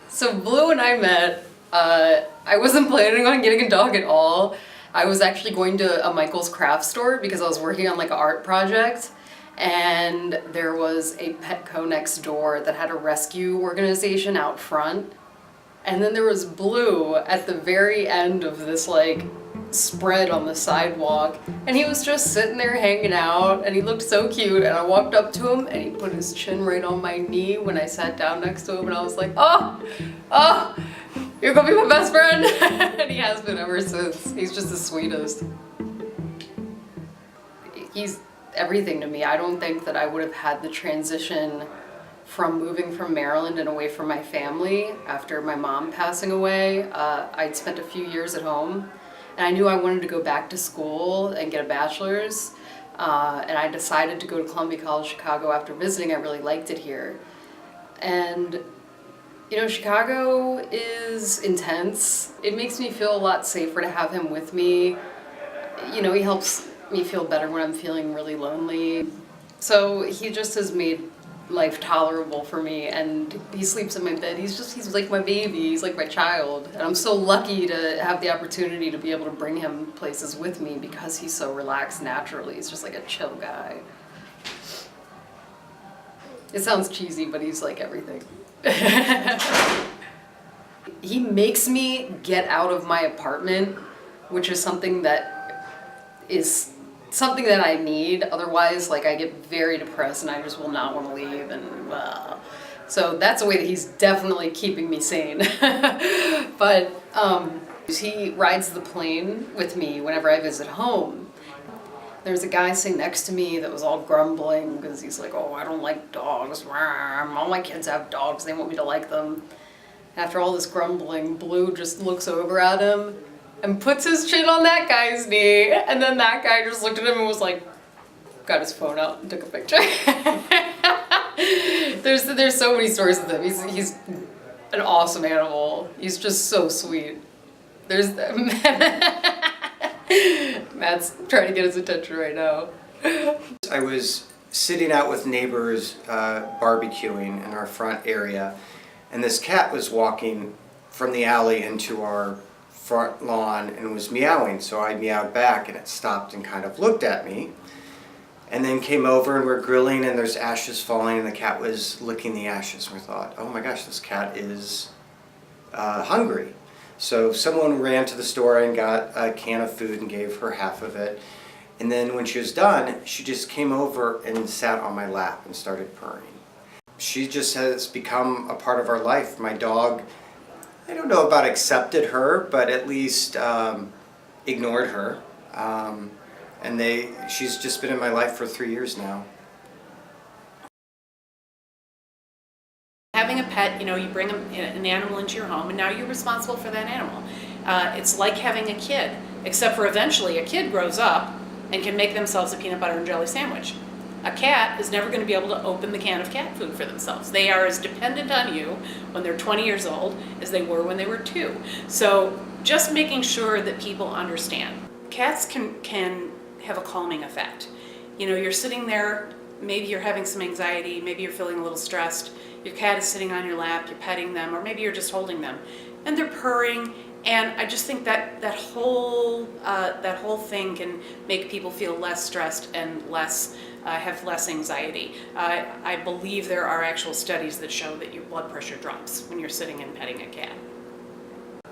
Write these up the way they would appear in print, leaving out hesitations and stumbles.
So Blue and I met, I wasn't planning on getting a dog at all. I was actually going to a Michael's craft store because I was working on like an art project, and there was a Petco next door that had a rescue organization out front. And then there was Blue at the very end of this like spread on the sidewalk, and he was just sitting there hanging out, and he looked so cute, and I walked up to him and he put his chin right on my knee when I sat down next to him, and I was like, oh, you're gonna be my best friend. And he has been ever since. He's just the sweetest. He's everything to me. I don't think that I would have had the transition from moving from Maryland and away from my family after my mom passing away. I'd spent a few years at home, and I knew I wanted to go back to school and get a bachelor's, and I decided to go to Columbia College Chicago after visiting. I really liked it here. And you know, Chicago is intense. It makes me feel a lot safer to have him with me. You know, he helps me feel better when I'm feeling really lonely. So he just has made life tolerable for me, and he sleeps in my bed. He's like my baby, he's like my child. And I'm so lucky to have the opportunity to be able to bring him places with me because he's so relaxed naturally. He's just like a chill guy. It sounds cheesy, but he's like everything. He makes me get out of my apartment, which is something that I need. Otherwise, like, I get very depressed and I just will not want to leave, and so that's a way that he's definitely keeping me sane. But he rides the plane with me whenever I visit home. There's a guy sitting next to me that was all grumbling because he's like, oh, I don't like dogs. All my kids have dogs. They want me to like them. After all this grumbling, Blue just looks over at him and puts his chin on that guy's knee. And then that guy just looked at him and was like, got his phone out and took a picture. There's so many stories with him. He's an awesome animal. He's just so sweet. There's Matt's trying to get his attention right now. I was sitting out with neighbors barbecuing in our front area, and this cat was walking from the alley into our front lawn and was meowing, so I meowed back, and it stopped and kind of looked at me, and then came over, and we're grilling, and there's ashes falling, and the cat was licking the ashes, and we thought, oh my gosh, this cat is hungry. So someone ran to the store and got a can of food and gave her half of it. And then when she was done, she just came over and sat on my lap and started purring. She just has become a part of our life. My dog, I don't know about accepted her, but at least ignored her. She's just been in my life for 3 years now. Having a pet, you know, you bring an animal into your home, and now you're responsible for that animal. It's like having a kid, except for eventually a kid grows up and can make themselves a peanut butter and jelly sandwich. A cat is never going to be able to open the can of cat food for themselves. They are as dependent on you when they're 20 years old as they were when they were 2. So just making sure that people understand. Cats can have a calming effect. You know, you're sitting there, maybe you're having some anxiety, maybe you're feeling a little stressed, your cat is sitting on your lap, you're petting them, or maybe you're just holding them, and they're purring, and I just think that whole thing can make people feel less stressed and have less anxiety. I believe there are actual studies that show that your blood pressure drops when you're sitting and petting a cat.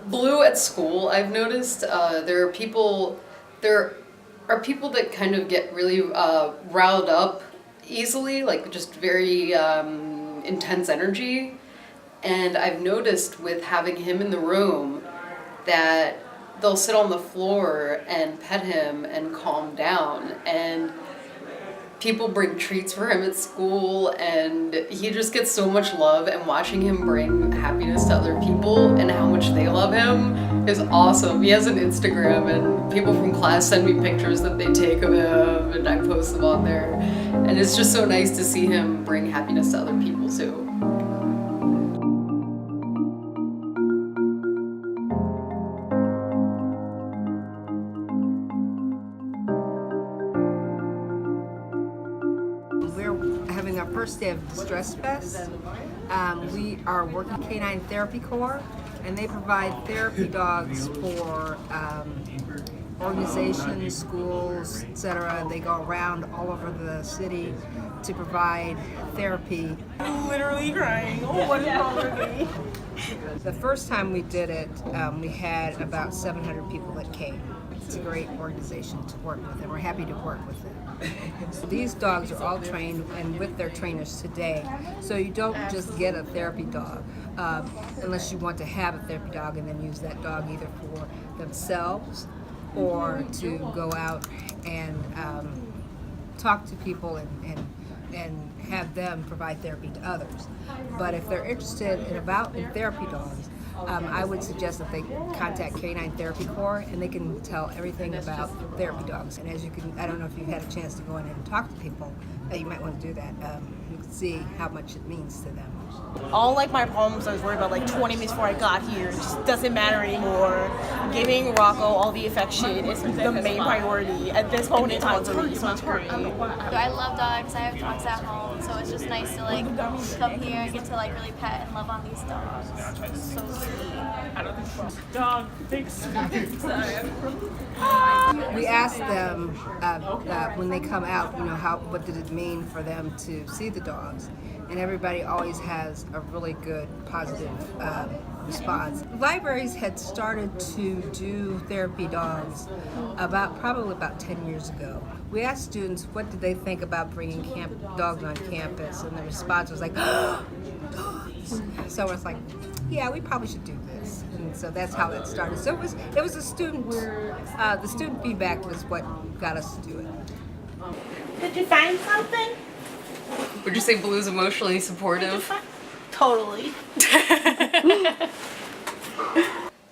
Blue at school, I've noticed, there are people that kind of get really riled up easily, like just very intense energy. And I've noticed with having him in the room that they'll sit on the floor and pet him and calm down. And people bring treats for him at school, and he just gets so much love, and watching him bring happiness to other people and how much they love him is awesome. He has an Instagram, and people from class send me pictures that they take of him, him and I post them on there. And it's just so nice to see him bring happiness to other people too. We're having our first day of Distress Fest. We are working Canine Therapy Corps, and they provide therapy dogs for organizations, schools, etc. They go around all over the city to provide therapy. I'm literally crying. Oh, what is wrong with me? The first time we did it, we had about 700 people that came. It's a great organization to work with, and we're happy to work with them. These dogs are all trained and with their trainers today, so you don't just get a therapy dog unless you want to have a therapy dog and then use that dog either for themselves or to go out and talk to people and have them provide therapy to others. But if they're interested in therapy dogs, I would suggest that they contact Canine Therapy Corps, and they can tell everything about therapy dogs. And as you can, I don't know if you've had a chance to go in and talk to people, you might want to do that. You can see how much it means to them. All like my problems I was worried about like 20 minutes before I got here, it just doesn't matter anymore. Giving Rocco all the affection is the main priority at this moment in time for me, so it's great. I love dogs. I have dogs at home, so it's just nice to like come here and get to like really pet and love on these dogs. It's so sweet. Dog, thanks. We asked them when they come out, what did it mean for them to see the dogs, and everybody always has a really good, positive response. Libraries had started to do therapy dogs probably about 10 years ago. We asked students what did they think about bringing dogs on campus, and the response was like, dogs. So it's like, yeah, we probably should do this. And so that's how that started. So it was a student, the student feedback was what got us to do it. Did you find something? Would you say Blue's emotionally supportive? Totally.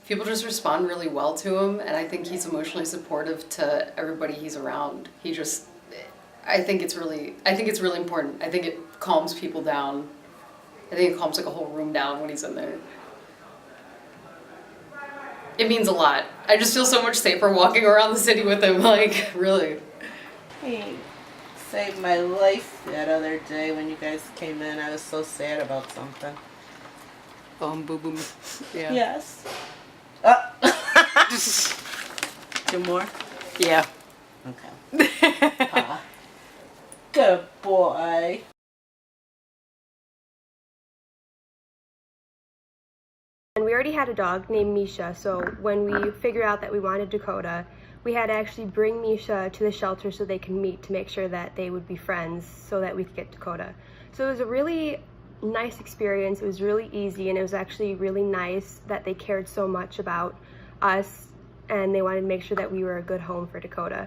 People just respond really well to him, and I think he's emotionally supportive to everybody he's around. I think it's really important. I think it calms people down. I think it calms like a whole room down when he's in there. It means a lot. I just feel so much safer walking around the city with him, like, really. He saved my life that other day when you guys came in. I was so sad about something. Boom boom. Yeah. Yes. Two more? Yeah. Okay. Good boy. And we already had a dog named Misha, so when we figured out that we wanted Dakota, we had to actually bring Misha to the shelter so they can meet to make sure that they would be friends so that we could get Dakota. So it was a really nice experience. It was really easy, and it was actually really nice that they cared so much about us and they wanted to make sure that we were a good home for Dakota.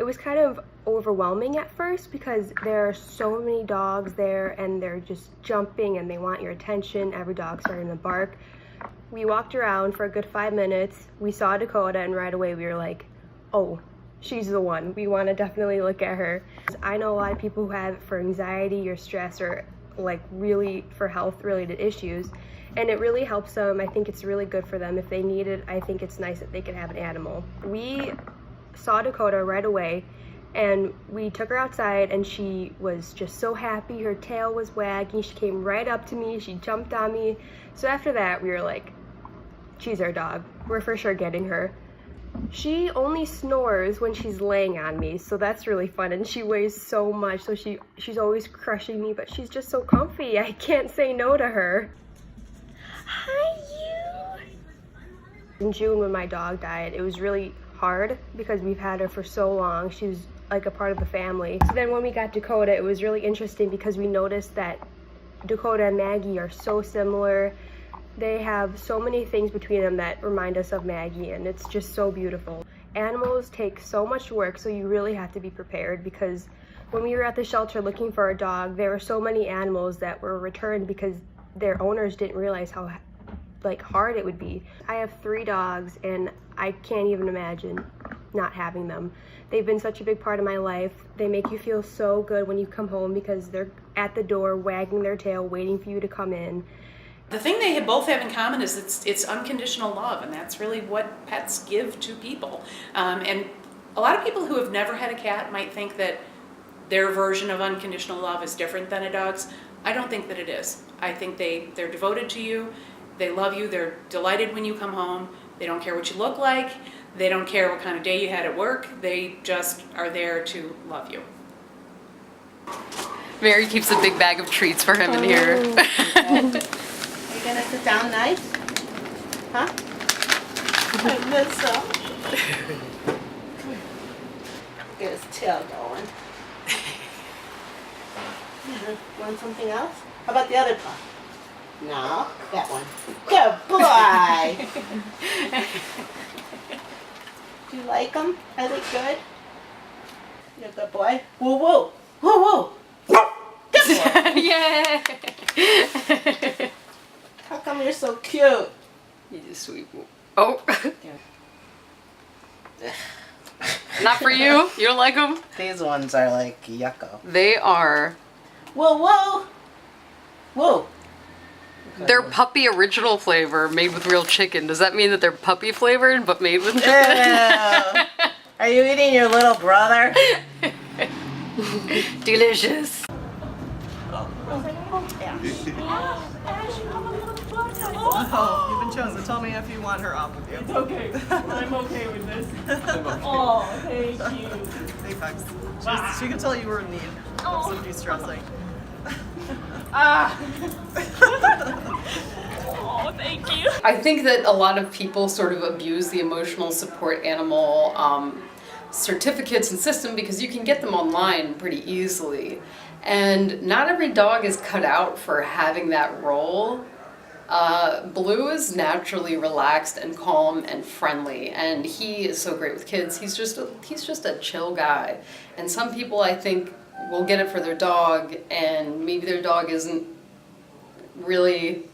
It was kind of overwhelming at first because there are so many dogs there and they're just jumping and they want your attention. Every dog starting to bark. We walked around for a good 5 minutes. We saw Dakota, and right away we were like, oh, she's the one. We want to definitely look at her. I know a lot of people who have it for anxiety or stress or like really for health related issues, and it really helps them. I think it's really good for them if they need it. I think it's nice that they can have an animal. We saw Dakota right away, and we took her outside, and she was just so happy. Her tail was wagging. She came right up to me. She jumped on me. So after that, we were like, she's our dog. We're for sure getting her. She only snores when she's laying on me, so that's really fun, and she weighs so much, so she's always crushing me, but she's just so comfy. I can't say no to her. Hi, you! In June, when my dog died, it was really hard because we've had her for so long. She was like a part of the family. So then when we got Dakota, it was really interesting because we noticed that Dakota and Maggie are so similar. They have so many things between them that remind us of Maggie, and it's just so beautiful. Animals take so much work, so you really have to be prepared, because when we were at the shelter looking for a dog, there were so many animals that were returned because their owners didn't realize how hard it would be. I have 3 dogs, and I can't even imagine not having them. They've been such a big part of my life. They make you feel so good when you come home because they're at the door wagging their tail waiting for you to come in. The thing they both have in common is it's unconditional love, and that's really what pets give to people. And a lot of people who have never had a cat might think that their version of unconditional love is different than a dog's. I don't think that it is. I think they're devoted to you, they love you, they're delighted when you come home, they don't care what you look like, they don't care what kind of day you had at work, they just are there to love you. Mary keeps a big bag of treats for him in here. Are you gonna sit down nice? Huh? I miss him. Get his tail going. Want something else? How about the other paw? No, that one. Good boy. Do you like them? Are they good? You're a good boy. Woo woo. Woo woo. Good boy. Yeah. How come you're so cute? He's a sweet. Oh. Not for you. You don't like them? These ones are like yucko. They are. Whoa whoa. Whoa. They're puppy original flavor made with real chicken. Does that mean that they're puppy flavored but made with chicken? Ew. Are you eating your little brother? Delicious. Oh, you've been chosen. Tell me if you want her off with you. Okay, I'm okay with this. Oh, thank you. Big hugs. She can tell you were in need of some de-stressing. Oh, thank you. I think that a lot of people sort of abuse the emotional support animal certificates and system because you can get them online pretty easily. And not every dog is cut out for having that role. Blue is naturally relaxed and calm and friendly, and he is so great with kids. He's just a chill guy. And some people, I think, will get it for their dog, and maybe their dog isn't really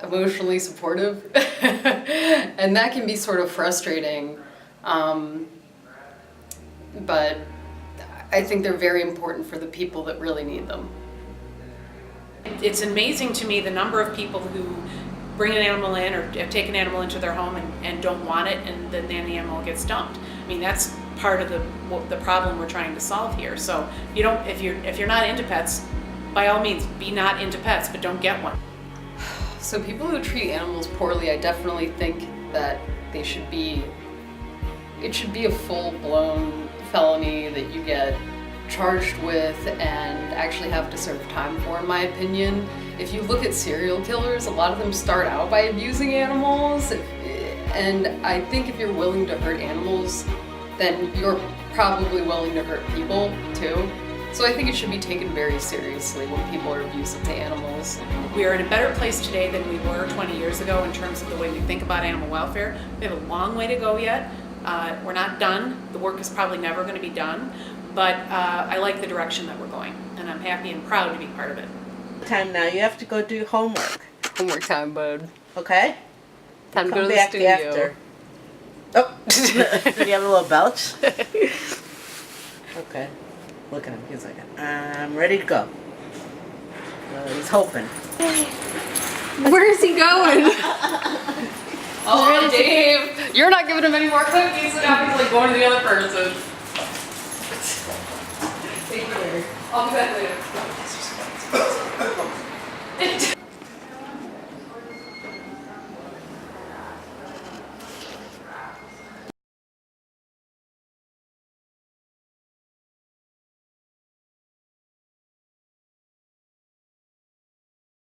emotionally supportive, and that can be sort of frustrating. But I think they're very important for the people that really need them. It's amazing to me the number of people who bring an animal in or take an animal into their home and don't want it, and then the animal gets dumped. I mean, that's part of the problem we're trying to solve here. So if you're not into pets, by all means, be not into pets, but don't get one. So people who treat animals poorly, I definitely think that it should be a full-blown felony that you get charged with and actually have to serve time for, in my opinion. If you look at serial killers, a lot of them start out by abusing animals, and I think if you're willing to hurt animals, then you're probably willing to hurt people too. So I think it should be taken very seriously when people are abusive to animals. We are in a better place today than we were 20 years ago in terms of the way we think about animal welfare. We have a long way to go yet. We're not done. The work is probably never going to be done, but I like the direction that we're going, and I'm happy and proud to be part of it. Time now. You have to go do homework. Homework time, bud. Okay? Time to Come go to the back studio. after. Oh, did you have a little belch? Okay. Look at him. He's like, I'm ready to go. He's hoping. Where is he going? Oh, Dave, you're not giving him any more cookies, so now he's like going to the other person. Take care. I'll be back later.